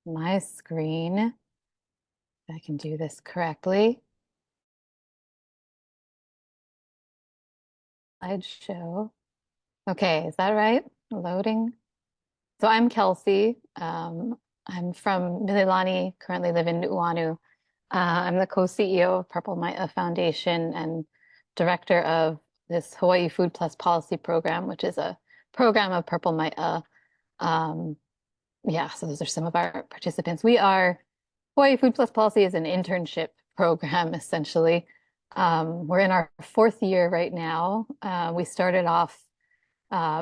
my screen, if I can do this correctly. Slideshow. Okay, is that right? Loading. So I'm Kelsey. I'm from Mililani, currently live in Nu'uanu. I'm the co-CEO of Purple Maya Foundation and director of this Hawaii Food Plus Policy Program, which is a program of Purple Maya. Um, yeah, so those are some of our participants. Hawaii Food Plus Policy is an internship program, essentially. We're in our fourth year right now. We started off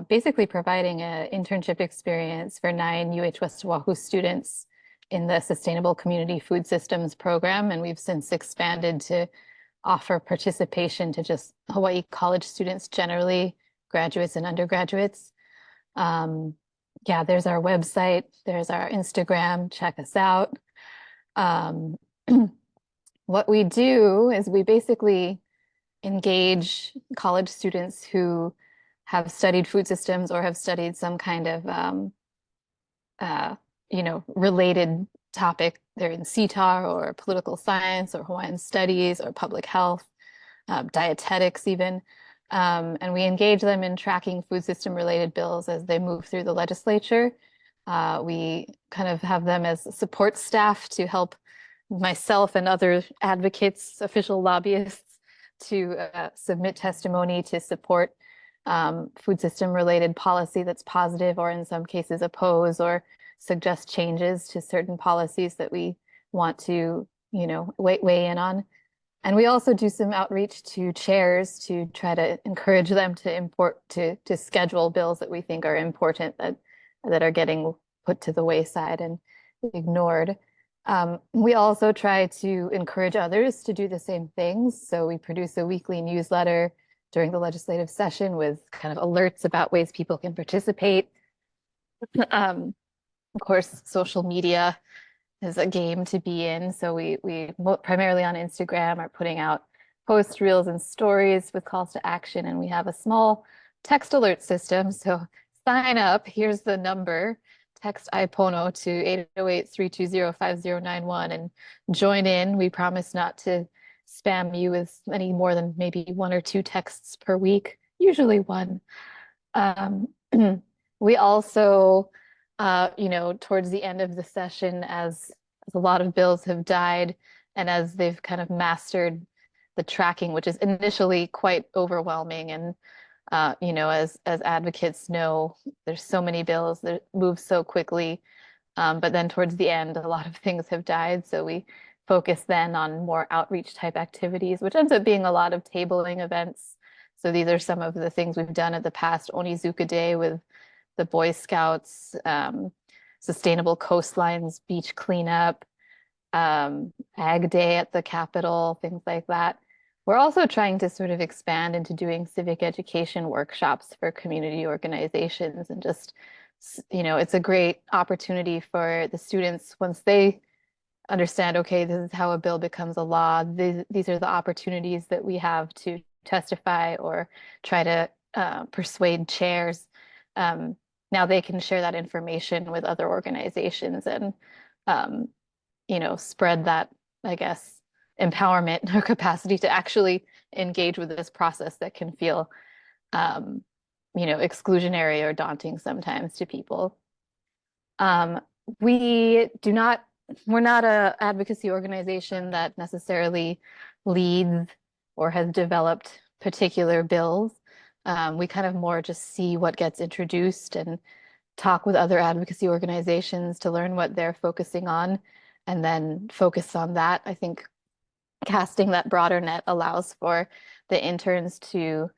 basically providing an internship experience for 9 West Oahu students in the Sustainable Community Food Systems program. And we've since expanded to offer participation to just Hawaii college students generally, graduates and undergraduates. Um, yeah, there's our website, there's our Instagram, check us out. Um, what we do is we basically engage college students who have studied food systems or have studied some kind of uh, related topic. They're in CTAHR or political science or Hawaiian studies or public health, dietetics even. And we engage them in tracking food system related bills as they move through the legislature. We kind of have them as support staff to help myself and other advocates, official lobbyists, to submit testimony to support food system related policy that's positive or in some cases oppose or suggest changes to certain policies that we want to, weigh in on. And we also do some outreach to chairs to try to encourage them to schedule bills that we think are important that are getting put to the wayside and ignored. We also try to encourage others to do the same things. So we produce a weekly newsletter during the legislative session with kind of alerts about ways people can participate. Of course, social media is a game to be in. So we primarily on Instagram are putting out posts, reels, and stories with calls to action. And we have a small text alert system. So sign up. Here's the number. Text IPONO to 808-320-5091 and join in. We promise not to spam you with any more than maybe one or two texts per week, usually one. Um, we also, towards the end of the session, as a lot of bills have died and as they've kind of mastered the tracking, which is initially quite overwhelming. And, as advocates know, there's so many bills that move so quickly. But then towards the end, a lot of things have died. So we focus then on more outreach type activities, which ends up being a lot of tabling events. So these are some of the things we've done at the past Onizuka Day with the Boy Scouts, Sustainable Coastlines Beach Cleanup, Ag Day at the Capitol, things like that. We're also trying to sort of expand into doing civic education workshops for community organizations and just, it's a great opportunity for the students once they understand, okay, this is how a bill becomes a law. These are the opportunities that we have to testify or try to persuade chairs. Now they can share that information with other organizations and, spread that, I guess, empowerment or capacity to actually engage with this process that can feel, exclusionary or daunting sometimes to people. Um, we do not we're not a advocacy organization that necessarily leads or has developed particular bills. We kind of more just see what gets introduced and talk with other advocacy organizations to learn what they're focusing on and then focus on that. I think casting that broader net allows for the interns to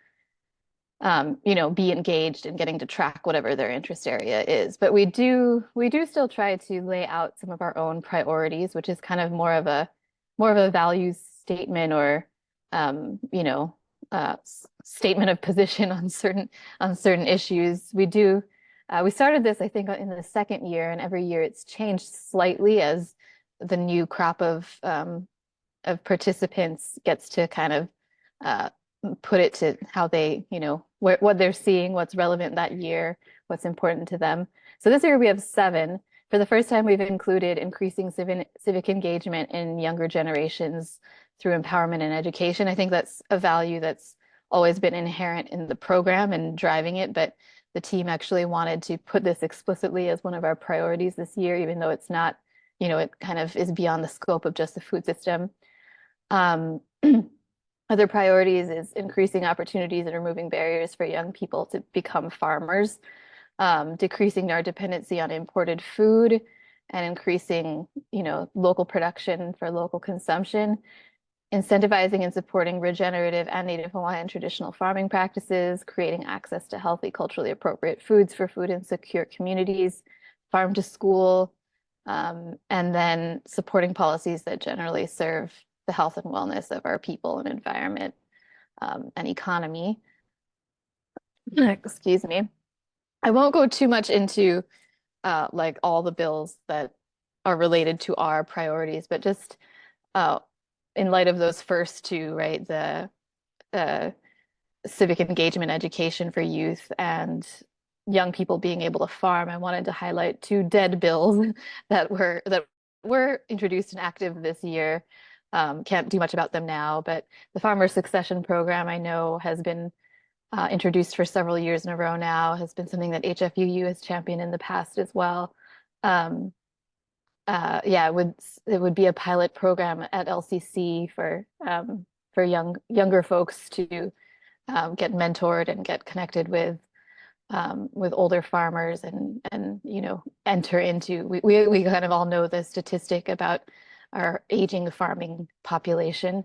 be engaged in getting to track whatever their interest area is. But we do still try to lay out some of our own priorities, which is kind of more of a values statement or statement of position on certain issues. We started this, I think, in the second year, and every year it's changed slightly as the new crop of participants gets to kind of put it to how they, what they're seeing, what's relevant that year, what's important to them. So this year we have 7. For the first time, we've included increasing civic engagement in younger generations through empowerment and education. I think that's a value that's always been inherent in the program and driving it, but the team actually wanted to put this explicitly as one of our priorities this year, even though it's not, it kind of is beyond the scope of just the food system. Um, Other priorities is increasing opportunities and removing barriers for young people to become farmers, decreasing our dependency on imported food and increasing, local production for local consumption, incentivizing and supporting regenerative and Native Hawaiian traditional farming practices, creating access to healthy, culturally appropriate foods for food insecure communities, farm to school, and then supporting policies that generally serve the health and wellness of our people and environment, and economy. Excuse me. I won't go too much into like all the bills that are related to our priorities, but just uh, in light of those first two, right? The civic engagement education for youth and young people being able to farm. I wanted to highlight two dead bills that were introduced and active this year. Can't do much about them now, but the Farmer Succession Program I know has been introduced for several years in a row now, has been something that HFUU has championed in the past as well. Um, yeah, it would be a pilot program at LCC for younger folks to get mentored and get connected with older farmers and enter into we kind of all know the statistic about our aging farming population.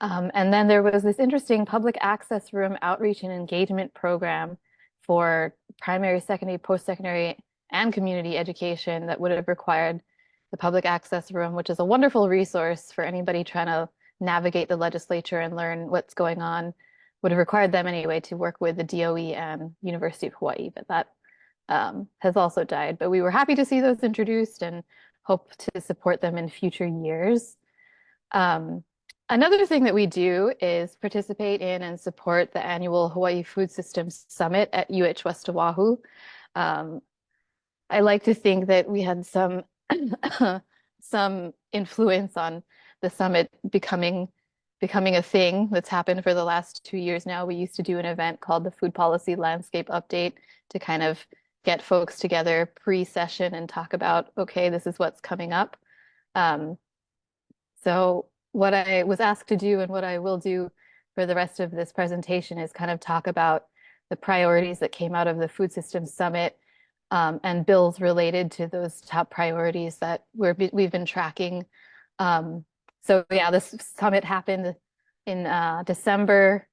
And then there was this interesting public access room outreach and engagement program for primary, secondary, post-secondary, and community education that would have required the public access room, which is a wonderful resource for anybody trying to navigate the legislature and learn what's going on. Would have required them anyway to work with the DOE and University of Hawaii, but that has also died. But we were happy to see those introduced and hope to support them in future years. Um, Another thing that we do is participate in and support the annual Hawaii Food Systems Summit at UH West Oahu. Um, I like to think that we had some some influence on the summit becoming a thing that's happened for the last 2 years now. We used to do an event called the Food Policy Landscape Update to kind of get folks together pre-session and talk about, okay, this is what's coming up. Um, so what I was asked to do and what I will do for the rest of this presentation is kind of talk about the priorities that came out of the Food Systems Summit, and bills related to those top priorities that we've been tracking. So yeah, this summit happened in December.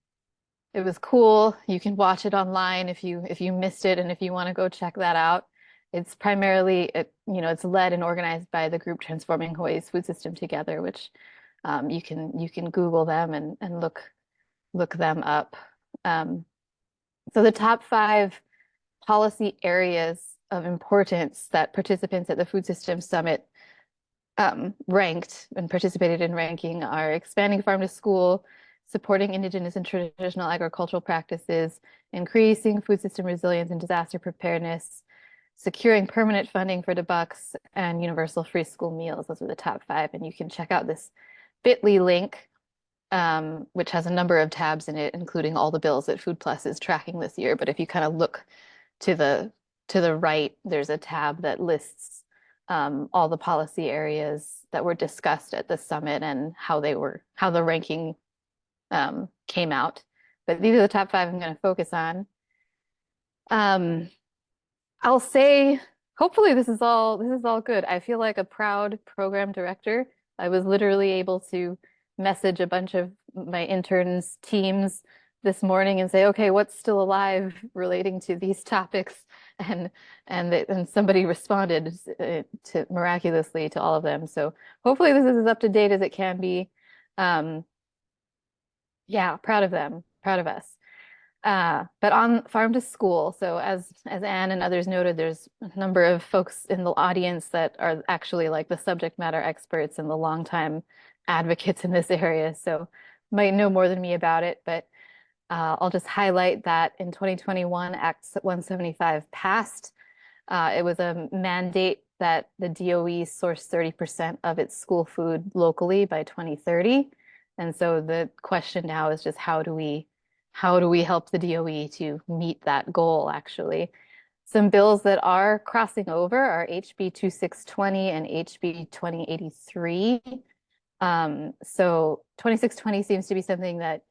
It was cool. You can watch it online if you missed it and if you want to go check that out. It's primarily it's led and organized by the group Transforming Hawaii's Food System Together, which you can Google them and look them up. So the top 5 policy areas of importance that participants at the Food Systems Summit ranked and participated in ranking are expanding farm to school, supporting indigenous and traditional agricultural practices, increasing food system resilience and disaster preparedness, securing permanent funding for DBUCs, and universal free school meals. Those are the top 5. And you can check out this bit.ly link, which has a number of tabs in it, including all the bills that Food Plus is tracking this year. But if you kind of look to the right, there's a tab that lists all the policy areas that were discussed at the summit and how the ranking came out. But these are the top 5 I'm going to focus on. I'll say, hopefully this is all good. I feel like a proud program director. I was literally able to message a bunch of my interns' teams this morning and say, okay, what's still alive relating to these topics? And somebody responded to miraculously to all of them. So hopefully this is as up to date as it can be. Yeah, proud of them, proud of us. But on farm to school, so as Anne and others noted, there's a number of folks in the audience that are actually like the subject matter experts and the longtime advocates in this area, so might know more than me about it. But I'll just highlight that in 2021, Act 175 passed. It was a mandate that the DOE source 30% of its school food locally by 2030. And so the question now is just how do we help the DOE to meet that goal, actually? Some bills that are crossing over are HB 2620 and HB 2083. So 2620 seems to be something that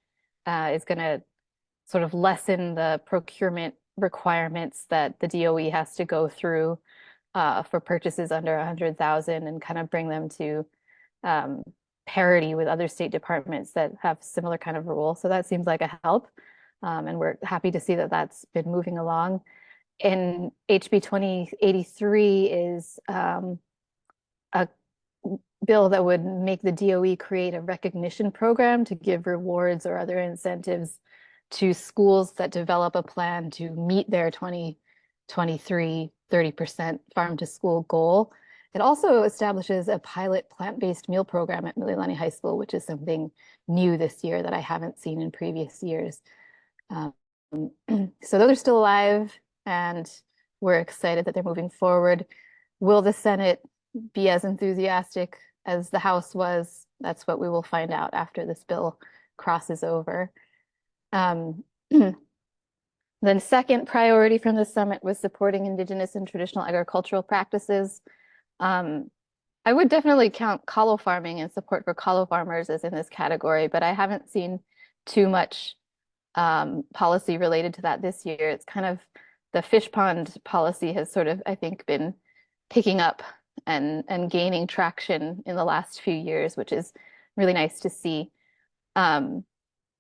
is going to sort of lessen the procurement requirements that the DOE has to go through for purchases under 100,000 and kind of bring them to um, parity with other state departments that have similar kind of rules. So that seems like a help. And we're happy to see that that's been moving along. And HB 2083 is a bill that would make the DOE create a recognition program to give rewards or other incentives to schools that develop a plan to meet their 2023 30% farm to school goal. It also establishes a pilot plant-based meal program at Mililani High School, which is something new this year that I haven't seen in previous years. Um, so those are still alive, and we're excited that they're moving forward. Will the Senate be as enthusiastic as the House was? That's what we will find out after this bill crosses over. The second priority from the summit was supporting Indigenous and traditional agricultural practices. I would definitely count kalo farming and support for kalo farmers as in this category, but I haven't seen too much policy related to that this year. It's kind of the fish pond policy has sort of, I think, been picking up and gaining traction in the last few years, which is really nice to see.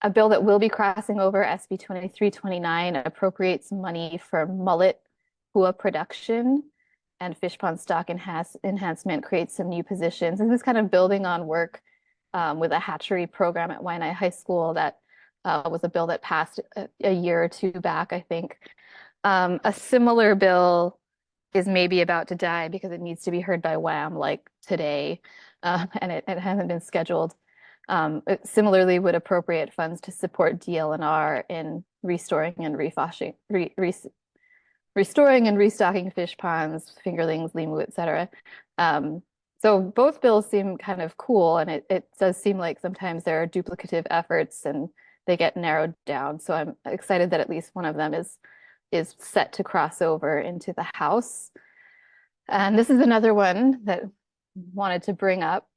A bill that will be crossing over, SB 2329, appropriates money for mullet hua production and fish pond stock enhancement, creates some new positions. And this is kind of building on work with a hatchery program at Waianae High School that was a bill that passed a year or two back, I think. A similar bill is maybe about to die because it needs to be heard by WAM like today, and it hasn't been scheduled. It similarly would appropriate funds to support DLNR in restoring and restoring and restocking fish ponds, fingerlings, limu, etc. So both bills seem kind of cool, and it does seem like sometimes there are duplicative efforts and they get narrowed down. So I'm excited that at least one of them is set to cross over into the House. And this is another one that wanted to bring up.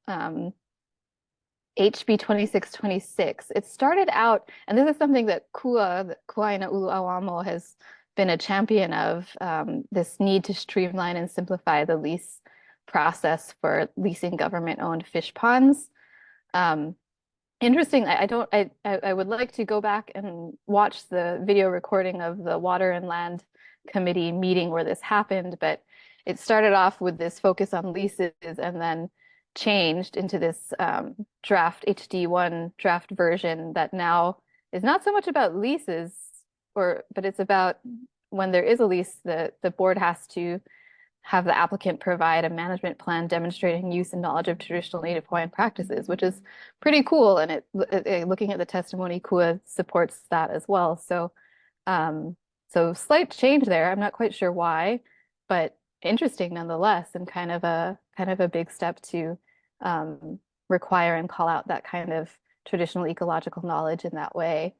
HB 2626. It started out, and this is something that Kuaina Ulu'auamo has been a champion of, this need to streamline and simplify the lease process for leasing government-owned fish ponds. Interesting. I would like to go back and watch the video recording of the Water and Land Committee meeting where this happened, but it started off with this focus on leases and then changed into this draft HD1 draft version that now is not so much about leases, but it's about when there is a lease, the board has to have the applicant provide a management plan demonstrating use and knowledge of traditional Native Hawaiian practices, which is pretty cool. And looking at the testimony, KUA supports that as well. So, so slight change there. I'm not quite sure why, but interesting nonetheless, and kind of a big step to require and call out that kind of traditional ecological knowledge in that way.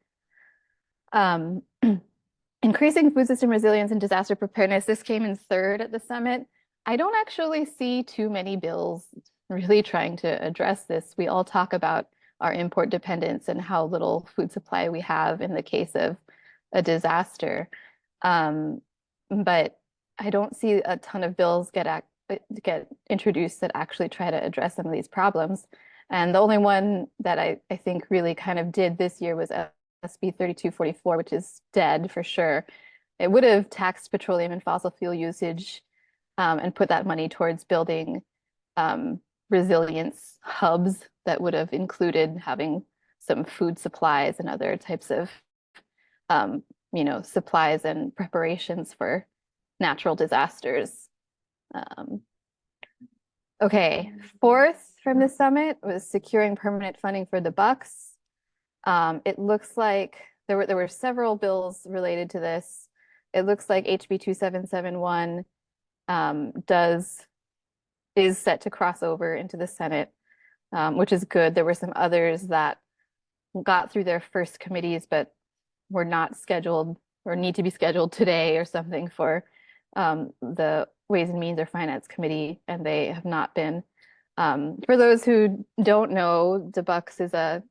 Increasing food system resilience and disaster preparedness. This came in third at the summit. I don't actually see too many bills really trying to address this. We all talk about our import dependence and how little food supply we have in the case of a disaster. But I don't see a ton of bills get introduced that actually try to address some of these problems. And the only one that I think really kind of did this year was SB 3244, which is dead for sure. It would have taxed petroleum and fossil fuel usage and put that money towards building resilience hubs that would have included having some food supplies and other types of supplies and preparations for natural disasters. Okay, fourth from the summit was securing permanent funding for the Bucks. It looks like there were several bills related to this. It looks like HB 2771 does is set to cross over into the Senate, which is good. There were some others that got through their first committees, but were not scheduled or need to be scheduled today or something for the Ways and Means or Finance Committee, and they have not been. For those who don't know, the Bucks is a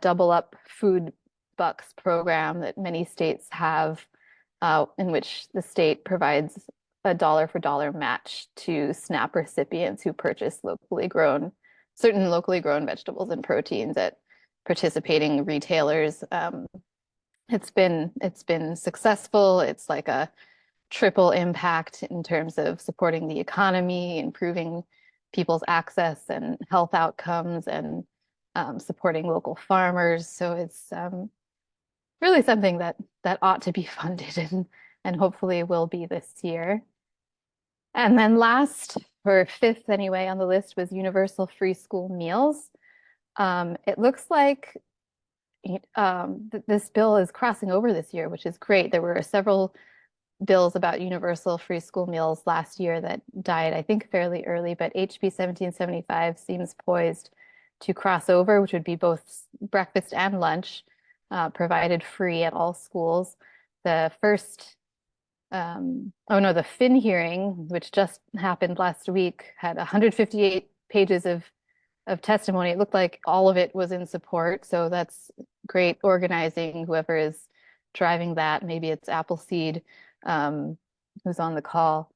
double up food bucks program that many states have, in which the state provides a dollar for dollar match to SNAP recipients who purchase certain locally grown vegetables and proteins at participating retailers. It's been successful. It's like a triple impact in terms of supporting the economy, improving people's access and health outcomes, and supporting local farmers. So it's really something that ought to be funded and hopefully will be this year. And then last, or fifth anyway, on the list was universal free school meals. It looks like this bill is crossing over this year, which is great. There were several bills about universal free school meals last year that died, I think, fairly early, but HB 1775 seems poised to cross over, which would be both breakfast and lunch provided free at all schools. The first, the Finn hearing, which just happened last week, had 158 pages of testimony. It looked like all of it was in support, so that's great organizing, whoever is driving that. Maybe it's Appleseed, who's on the call.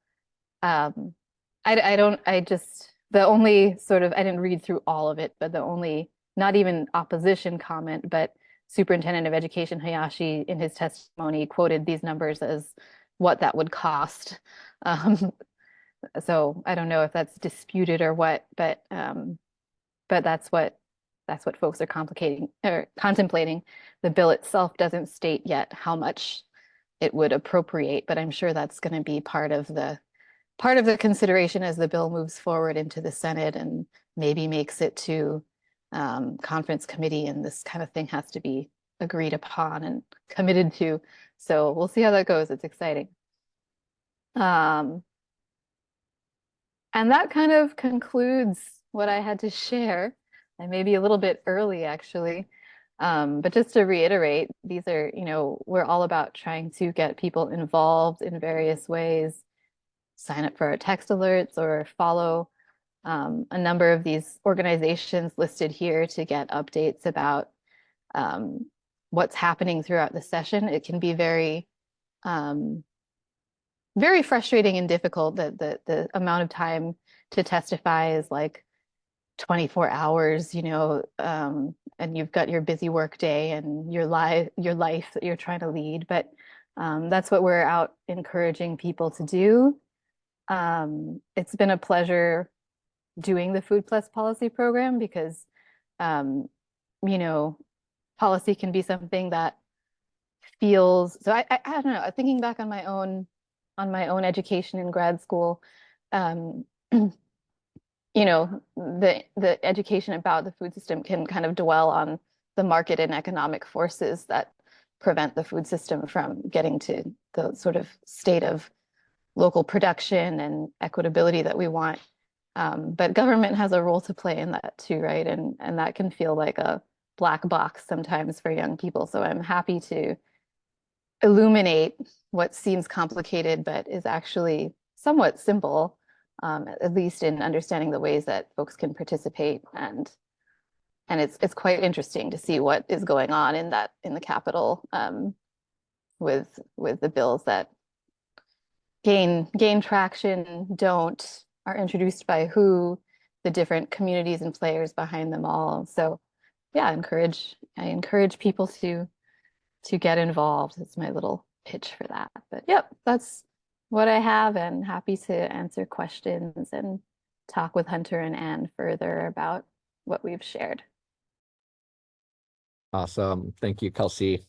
The only sort of, I didn't read through all of it, but the only, not even opposition comment, but Superintendent of Education Hayashi in his testimony quoted these numbers as what that would cost. So I don't know if that's disputed or what, but that's what folks are contemplating. The bill itself doesn't state yet how much it would appropriate, but I'm sure that's going to be part of the consideration as the bill moves forward into the Senate and maybe makes it to conference committee, and this kind of thing has to be agreed upon and committed to. So we'll see how that goes. It's exciting. And that kind of concludes what I had to share. I may be a little bit early, actually. But just to reiterate, these are, we're all about trying to get people involved in various ways, sign up for our text alerts or follow a number of these organizations listed here to get updates about what's happening throughout the session. It can be very, very frustrating and difficult that the amount of time to testify is like 24 hours, and you've got your busy work day and your life that you're trying to lead. But that's what we're out encouraging people to do. It's been a pleasure doing the Food Plus Policy program because, policy can be something that feels, so I don't know, thinking back on my own education in grad school, the education about the food system can kind of dwell on the market and economic forces that prevent the food system from getting to the sort of state of local production and equitability that we want. But government has a role to play in that too, right? And that can feel like a black box sometimes for young people. So I'm happy to illuminate what seems complicated, but is actually somewhat simple, at least in understanding the ways that folks can participate. And it's quite interesting to see what is going on in the Capitol, with the bills that gain traction, are introduced by who, the different communities and players behind them all. So yeah, I encourage people to get involved. It's my little pitch for that. But yep, that's what I have, and happy to answer questions and talk with Hunter and Anne further about what we've shared. Awesome. Thank you, Kelsey.